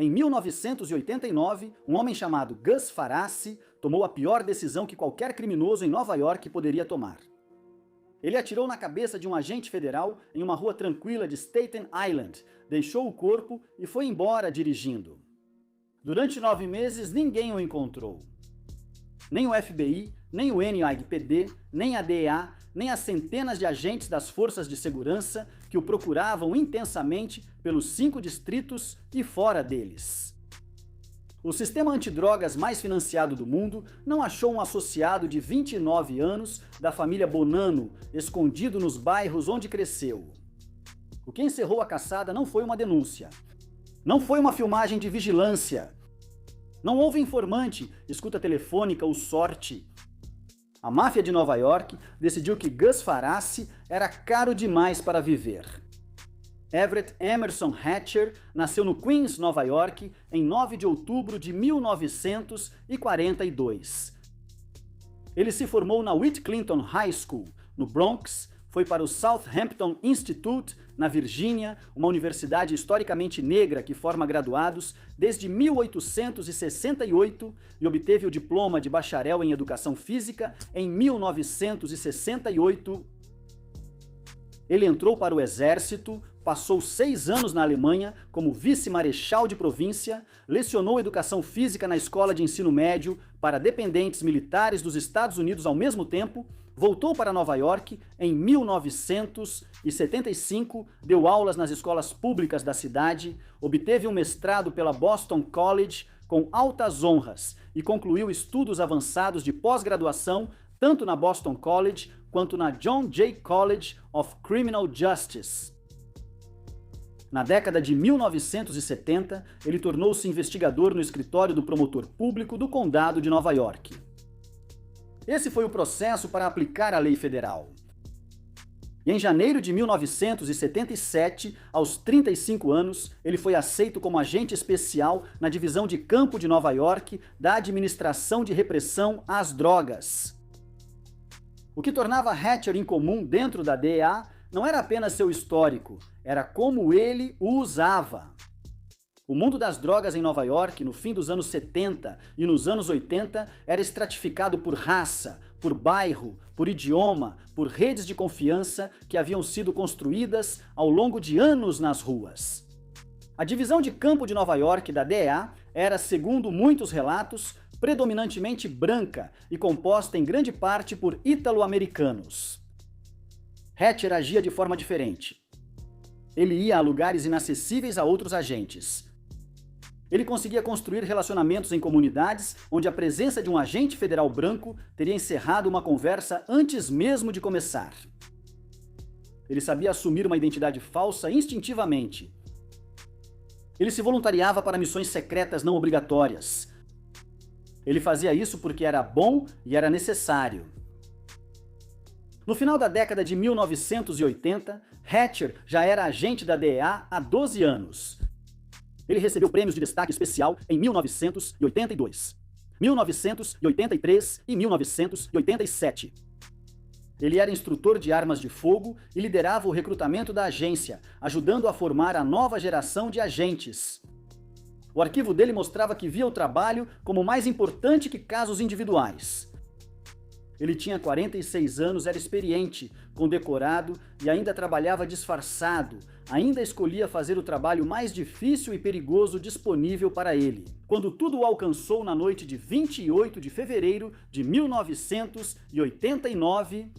Em 1989, um homem chamado Gus Farassi tomou a pior decisão que qualquer criminoso em Nova York poderia tomar. Ele atirou na cabeça de um agente federal em uma rua tranquila de Staten Island, deixou o corpo e foi embora dirigindo. Durante 9 meses, ninguém o encontrou. Nem o FBI, nem o NYPD, nem a DEA, nem as centenas de agentes das forças de segurança que o procuravam intensamente pelos 5 distritos e fora deles. O sistema antidrogas mais financiado do mundo não achou um associado de 29 anos da família Bonanno escondido nos bairros onde cresceu. O que encerrou a caçada não foi uma denúncia. Não foi uma filmagem de vigilância. Não houve informante, escuta telefônica ou sorte. A máfia de Nova York decidiu que Gus Farassi era caro demais para viver. Everett Emerson Hatcher nasceu no Queens, Nova York, em 9 de outubro de 1942. Ele se formou na Whit Clinton High School, no Bronx, foi para o Southampton Institute, na Virgínia, uma universidade historicamente negra que forma graduados desde 1868 e obteve o diploma de bacharel em Educação Física em 1968. Ele entrou para o exército, passou 6 anos na Alemanha como vice-marechal de província, lecionou Educação Física na Escola de Ensino Médio para dependentes militares dos Estados Unidos ao mesmo tempo, voltou para Nova York em 1975, deu aulas nas escolas públicas da cidade, obteve um mestrado pela Boston College com altas honras e concluiu estudos avançados de pós-graduação tanto na Boston College quanto na John Jay College of Criminal Justice. Na década de 1970, ele tornou-se investigador no escritório do promotor público do Condado de Nova York. Esse foi o processo para aplicar a lei federal. E em janeiro de 1977, aos 35 anos, ele foi aceito como agente especial na divisão de campo de Nova York da Administração de Repressão às Drogas. O que tornava Hatcher incomum dentro da DEA não era apenas seu histórico, era como ele o usava. O mundo das drogas em Nova York, no fim dos anos 70 e nos anos 80, era estratificado por raça, por bairro, por idioma, por redes de confiança que haviam sido construídas ao longo de anos nas ruas. A divisão de campo de Nova York da DEA era, segundo muitos relatos, predominantemente branca e composta em grande parte por ítalo-americanos. Hatcher agia de forma diferente. Ele ia a lugares inacessíveis a outros agentes. Ele conseguia construir relacionamentos em comunidades onde a presença de um agente federal branco teria encerrado uma conversa antes mesmo de começar. Ele sabia assumir uma identidade falsa instintivamente. Ele se voluntariava para missões secretas não obrigatórias. Ele fazia isso porque era bom e era necessário. No final da década de 1980, Hatcher já era agente da DEA há 12 anos. Ele recebeu prêmios de destaque especial em 1982, 1983 e 1987. Ele era instrutor de armas de fogo e liderava o recrutamento da agência, ajudando a formar a nova geração de agentes. O arquivo dele mostrava que via o trabalho como mais importante que casos individuais. Ele tinha 46 anos, era experiente, condecorado e ainda trabalhava disfarçado, ainda escolhia fazer o trabalho mais difícil e perigoso disponível para ele. Quando tudo o alcançou na noite de 28 de fevereiro de 1989,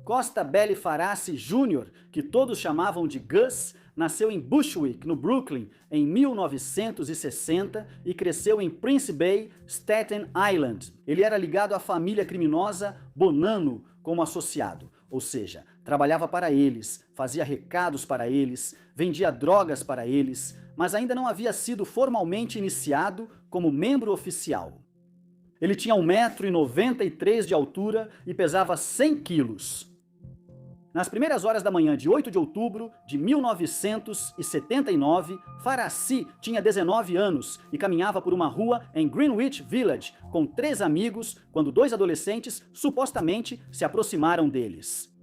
Costa Belli Farassi Jr., que todos chamavam de Gus, nasceu em Bushwick, no Brooklyn, em 1960 e cresceu em Prince Bay, Staten Island. Ele era ligado à família criminosa Bonanno como associado, ou seja, trabalhava para eles, fazia recados para eles, vendia drogas para eles, mas ainda não havia sido formalmente iniciado como membro oficial. Ele tinha 1,93 m de altura e pesava 100 quilos. Nas primeiras horas da manhã de 8 de outubro de 1979, Farassi tinha 19 anos e caminhava por uma rua em Greenwich Village com 3 amigos quando 2 adolescentes supostamente se aproximaram deles.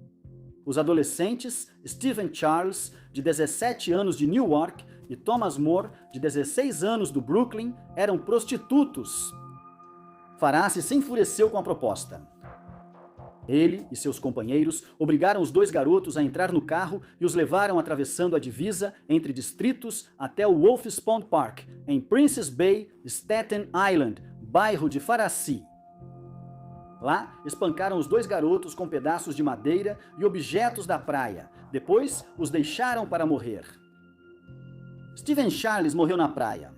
Os adolescentes Stephen Charles, de 17 anos de Newark, e Thomas More, de 16 anos do Brooklyn, eram prostitutos. Farassi se enfureceu com a proposta. Ele e seus companheiros obrigaram os dois garotos a entrar no carro e os levaram atravessando a divisa entre distritos até o Wolf's Pond Park, em Princess Bay, Staten Island, bairro de Farassi. Lá, espancaram os dois garotos com pedaços de madeira e objetos da praia. Depois, os deixaram para morrer. Stephen Charles morreu na praia.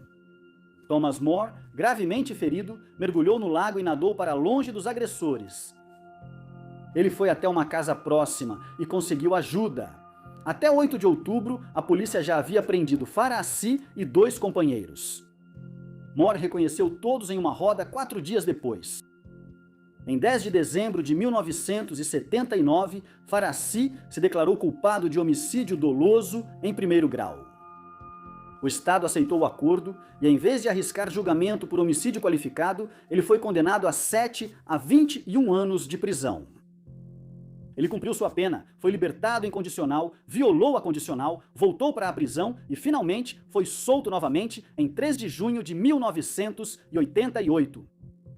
Thomas More, gravemente ferido, mergulhou no lago e nadou para longe dos agressores. Ele foi até uma casa próxima e conseguiu ajuda. Até 8 de outubro, a polícia já havia prendido Farassi e 2 companheiros. More reconheceu todos em uma roda 4 dias depois. Em 10 de dezembro de 1979, Farassi se declarou culpado de homicídio doloso em primeiro grau. O Estado aceitou o acordo e, em vez de arriscar julgamento por homicídio qualificado, ele foi condenado a 7 a 21 anos de prisão. Ele cumpriu sua pena, foi libertado em condicional, violou a condicional, voltou para a prisão e, finalmente, foi solto novamente em 3 de junho de 1988.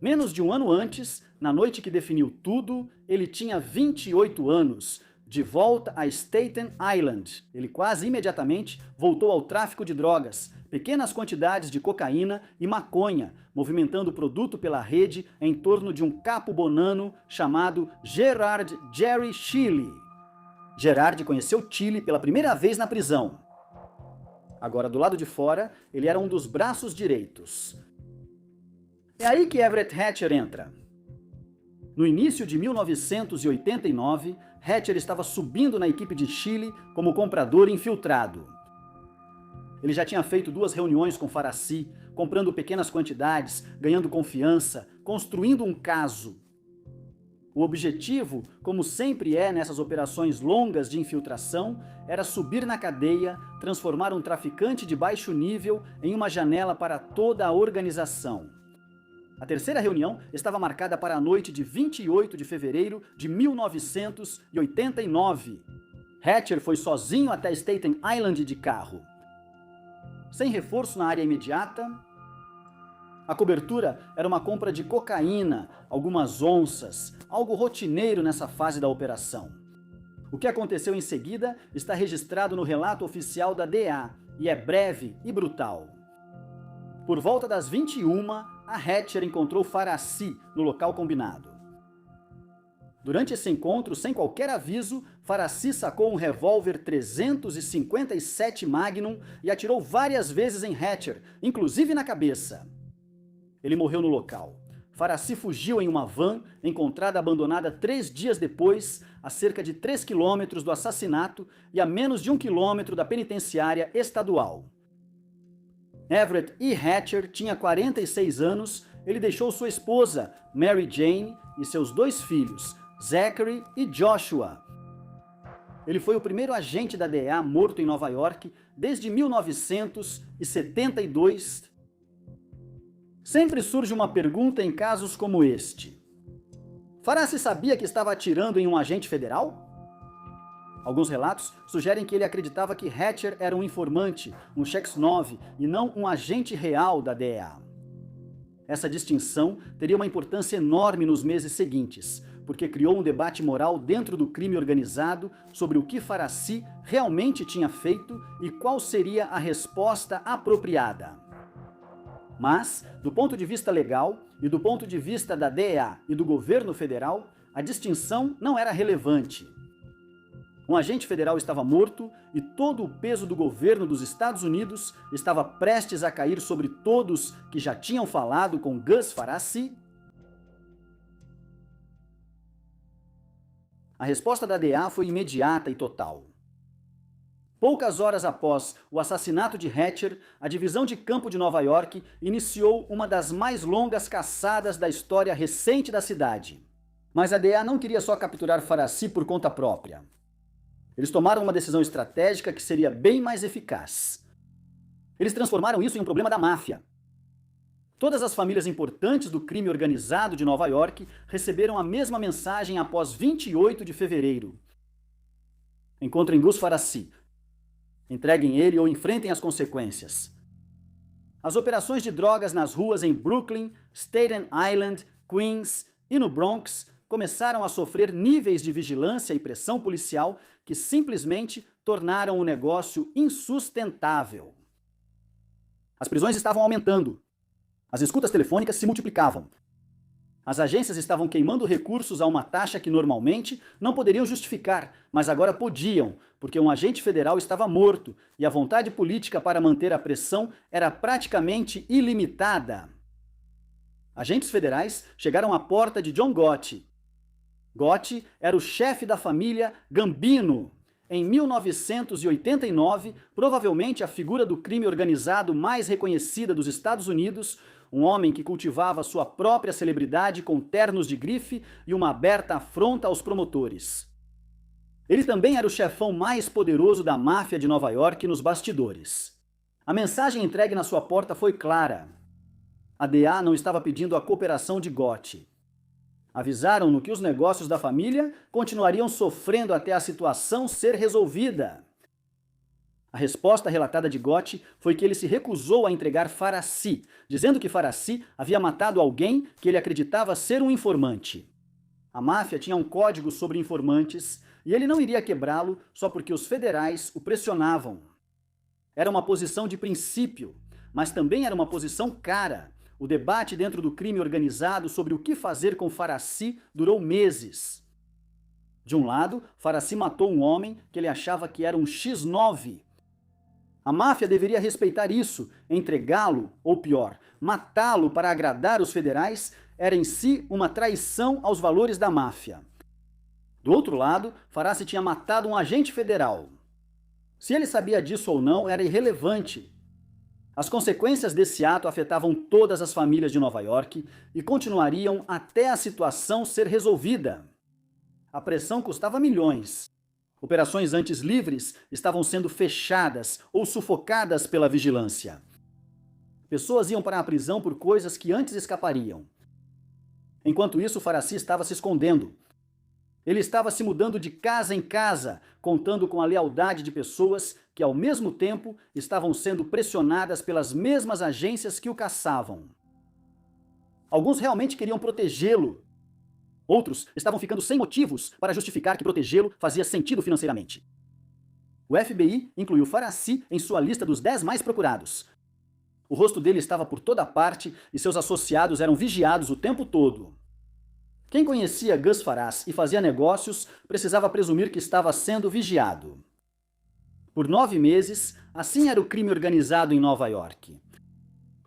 Menos de um ano antes, na noite que definiu tudo, ele tinha 28 anos. De volta a Staten Island, ele quase imediatamente voltou ao tráfico de drogas, pequenas quantidades de cocaína e maconha, movimentando o produto pela rede em torno de um capo bonano chamado Gerard Jerry Chile. Gerard conheceu Chile pela primeira vez na prisão. Agora, do lado de fora, ele era um dos braços direitos. É aí que Everett Hatcher entra. No início de 1989, Hatcher estava subindo na equipe de Chile como comprador infiltrado. Ele já tinha feito 2 reuniões com Farassi, comprando pequenas quantidades, ganhando confiança, construindo um caso. O objetivo, como sempre é nessas operações longas de infiltração, era subir na cadeia, transformar um traficante de baixo nível em uma janela para toda a organização. A terceira reunião estava marcada para a noite de 28 de fevereiro de 1989. Hatcher foi sozinho até Staten Island de carro. Sem reforço na área imediata, a cobertura era uma compra de cocaína, algumas onças, algo rotineiro nessa fase da operação. O que aconteceu em seguida está registrado no relato oficial da DEA e é breve e brutal. Por volta das 21, a Hatcher encontrou Farassi no local combinado. Durante esse encontro, sem qualquer aviso, Farassi sacou um revólver 357 Magnum e atirou várias vezes em Hatcher, inclusive na cabeça. Ele morreu no local. Farassi fugiu em uma van, encontrada abandonada 3 dias depois, a cerca de 3 quilômetros do assassinato e a menos de 1 quilômetro da penitenciária estadual. Everett E. Hatcher tinha 46 anos, ele deixou sua esposa, Mary Jane, e seus 2 filhos, Zachary e Joshua. Ele foi o primeiro agente da DEA morto em Nova York desde 1972. Sempre surge uma pergunta em casos como este. Farassi sabia que estava atirando em um agente federal? Alguns relatos sugerem que ele acreditava que Hatcher era um informante, um Chex-9, e não um agente real da DEA. Essa distinção teria uma importância enorme nos meses seguintes, porque criou um debate moral dentro do crime organizado sobre o que Farassi realmente tinha feito e qual seria a resposta apropriada. Mas, do ponto de vista legal e do ponto de vista da DEA e do governo federal, a distinção não era relevante. Um agente federal estava morto e todo o peso do governo dos Estados Unidos estava prestes a cair sobre todos que já tinham falado com Gus Farassi. A resposta da DEA foi imediata e total. Poucas horas após o assassinato de Hatcher, a divisão de campo de Nova York iniciou uma das mais longas caçadas da história recente da cidade. Mas a DEA não queria só capturar Farassi por conta própria. Eles tomaram uma decisão estratégica que seria bem mais eficaz. Eles transformaram isso em um problema da máfia. Todas as famílias importantes do crime organizado de Nova York receberam a mesma mensagem após 28 de fevereiro. Encontrem Gus Farassi. Entreguem ele ou enfrentem as consequências. As operações de drogas nas ruas em Brooklyn, Staten Island, Queens e no Bronx começaram a sofrer níveis de vigilância e pressão policial que simplesmente tornaram o negócio insustentável. As prisões estavam aumentando. As escutas telefônicas se multiplicavam. As agências estavam queimando recursos a uma taxa que normalmente não poderiam justificar, mas agora podiam, porque um agente federal estava morto e a vontade política para manter a pressão era praticamente ilimitada. Agentes federais chegaram à porta de John Gotti. Gotti era o chefe da família Gambino. Em 1989, provavelmente a figura do crime organizado mais reconhecida dos Estados Unidos, um homem que cultivava sua própria celebridade com ternos de grife e uma aberta afronta aos promotores. Ele também era o chefão mais poderoso da máfia de Nova York nos bastidores. A mensagem entregue na sua porta foi clara. A DEA não estava pedindo a cooperação de Gotti. Avisaram-no que os negócios da família continuariam sofrendo até a situação ser resolvida. A resposta relatada de Gotti foi que ele se recusou a entregar Farassi, dizendo que Farassi havia matado alguém que ele acreditava ser um informante. A máfia tinha um código sobre informantes e ele não iria quebrá-lo só porque os federais o pressionavam. Era uma posição de princípio, mas também era uma posição cara. O debate dentro do crime organizado sobre o que fazer com Farassi durou meses. De um lado, Farassi matou um homem que ele achava que era um X9. A máfia deveria respeitar isso, entregá-lo, ou pior, matá-lo para agradar os federais, era em si uma traição aos valores da máfia. Do outro lado, Farassi tinha matado um agente federal. Se ele sabia disso ou não, era irrelevante. As consequências desse ato afetavam todas as famílias de Nova York e continuariam até a situação ser resolvida. A pressão custava milhões. Operações antes livres estavam sendo fechadas ou sufocadas pela vigilância. Pessoas iam para a prisão por coisas que antes escapariam. Enquanto isso, Farassi estava se escondendo. Ele estava se mudando de casa em casa, contando com a lealdade de pessoas que, ao mesmo tempo, estavam sendo pressionadas pelas mesmas agências que o caçavam. Alguns realmente queriam protegê-lo. Outros estavam ficando sem motivos para justificar que protegê-lo fazia sentido financeiramente. O FBI incluiu Farassi em sua lista dos 10 mais procurados. O rosto dele estava por toda parte e seus associados eram vigiados o tempo todo. Quem conhecia Gus Farassi e fazia negócios precisava presumir que estava sendo vigiado. Por 9 meses, assim era o crime organizado em Nova York.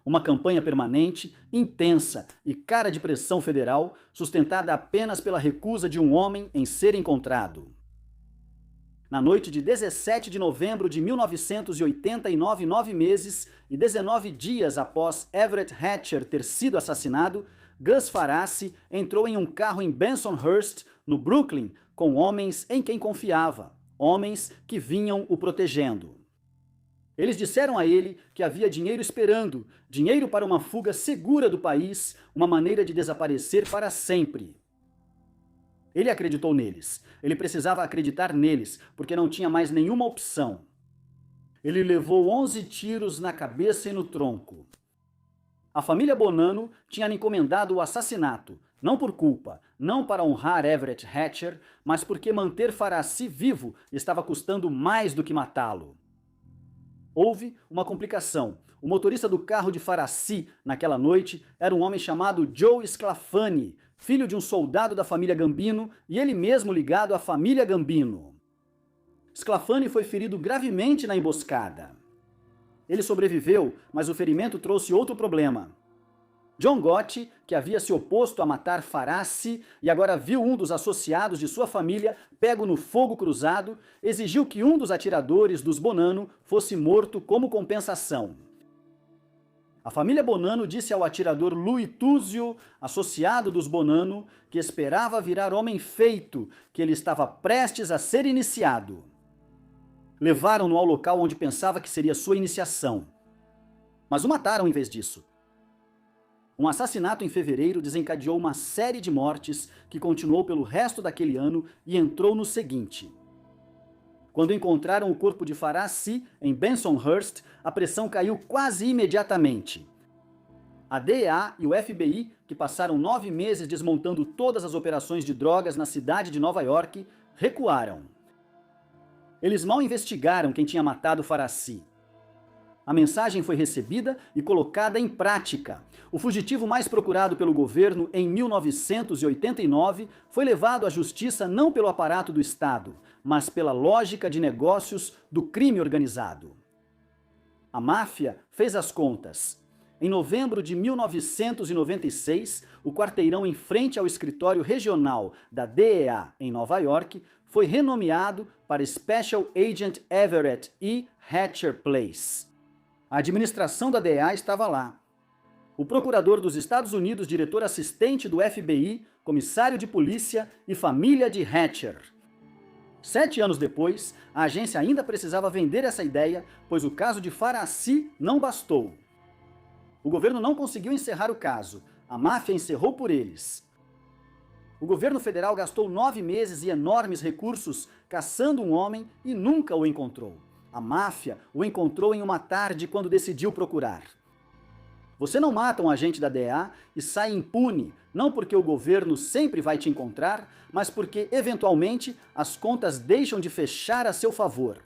Uma campanha permanente, intensa e cara de pressão federal, sustentada apenas pela recusa de um homem em ser encontrado. Na noite de 17 de novembro de 1989, 9 meses e 19 dias após Everett Hatcher ter sido assassinado, Gus Farassi entrou em um carro em Bensonhurst, no Brooklyn, com homens em quem confiava, homens que vinham o protegendo. Eles disseram a ele que havia dinheiro esperando, dinheiro para uma fuga segura do país, uma maneira de desaparecer para sempre. Ele acreditou neles. Ele precisava acreditar neles, porque não tinha mais nenhuma opção. Ele levou 11 tiros na cabeça e no tronco. A família Bonanno tinha lhe encomendado o assassinato, não por culpa, não para honrar Everett Hatcher, mas porque manter Farassi vivo estava custando mais do que matá-lo. Houve uma complicação. O motorista do carro de Farassi naquela noite era um homem chamado Joe Sclafani, filho de um soldado da família Gambino e ele mesmo ligado à família Gambino. Sclafani foi ferido gravemente na emboscada. Ele sobreviveu, mas o ferimento trouxe outro problema. John Gotti, que havia se oposto a matar Farassi e agora viu um dos associados de sua família pego no fogo cruzado, exigiu que um dos atiradores dos Bonanno fosse morto como compensação. A família Bonanno disse ao atirador Louis Tuzio, associado dos Bonanno, que esperava virar homem feito, que ele estava prestes a ser iniciado. Levaram-no ao local onde pensava que seria sua iniciação. Mas o mataram em vez disso. Um assassinato em fevereiro desencadeou uma série de mortes que continuou pelo resto daquele ano e entrou no seguinte. Quando encontraram o corpo de Faraci em Bensonhurst, a pressão caiu quase imediatamente. A DEA e o FBI, que passaram 9 meses desmontando todas as operações de drogas na cidade de Nova York, recuaram. Eles mal investigaram quem tinha matado Faraci. A mensagem foi recebida e colocada em prática. O fugitivo mais procurado pelo governo em 1989 foi levado à justiça não pelo aparato do Estado, mas pela lógica de negócios do crime organizado. A máfia fez as contas. Em novembro de 1996, o quarteirão em frente ao escritório regional da DEA em Nova York foi renomeado para Special Agent Everett E. Hatcher Place. A administração da DEA estava lá. O procurador dos Estados Unidos, diretor assistente do FBI, comissário de polícia e família de Hatcher. 7 anos depois, a agência ainda precisava vender essa ideia, pois o caso de Faraci não bastou. O governo não conseguiu encerrar o caso. A máfia encerrou por eles. O governo federal gastou 9 meses e enormes recursos caçando um homem e nunca o encontrou. A máfia o encontrou em uma tarde quando decidiu procurar. Você não mata um agente da DEA e sai impune, não porque o governo sempre vai te encontrar, mas porque, eventualmente, as contas deixam de fechar a seu favor.